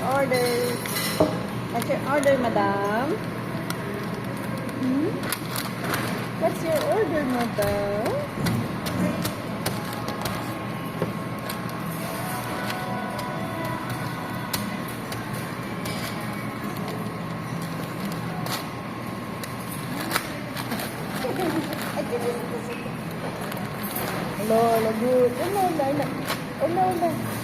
order? What's your order, madam? Hmm? What's your order, madam? Hello, good. Hello, hello.